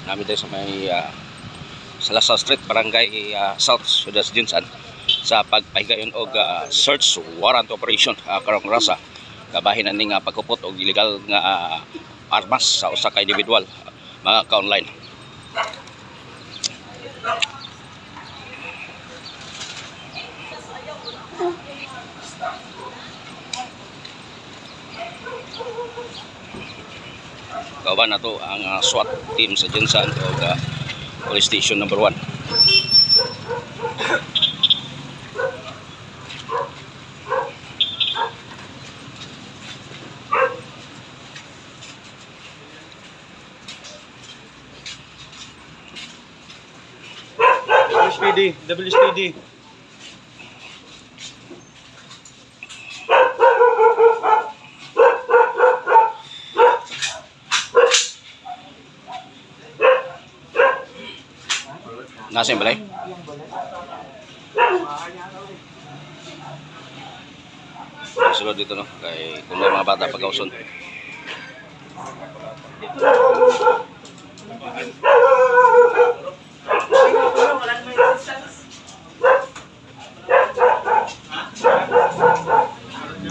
namin tayo sa may Salasa Street, Barangay South, Sudas Jinsan sa pagpahigayon og search warrant operation karong rasa kabahin ning pagkupot og illegal nga armas sa usa ka individual mga ka-online. Kawan na to ang SWAT team sa Jinsan o Police Station number 1. WSPD. Nasa yung balay? Sunod dito no, kay kung may mga bata pagkauson.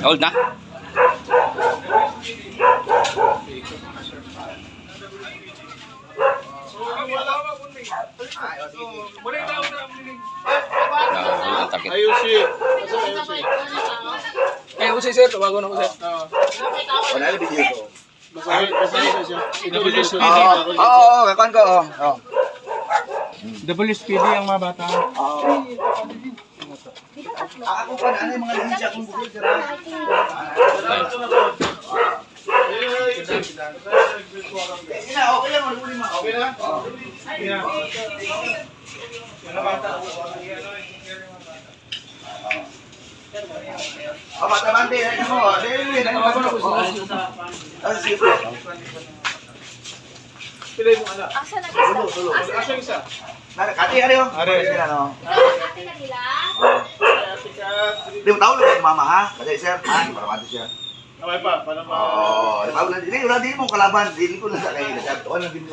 Hold na. Ayusin sir, tawago na ko sir. Wala na video ko. Basahin siya. WSPD. Oo, kakuan ko. WSPD ang mga bata. Ako pa na yung mga linsya kong bukid sir. Okay lang, okay lang. Bata bante, ano mo? Pilay mo ala. Asa na isa? Asa isa? Kati ari oh. Ari. Ate na nila? Di mo tahu lang mama ha. Kasi sir, para mati siya. Naway pa, para Oh, di mo kalaban, di ko na sa kayo. Ano din ko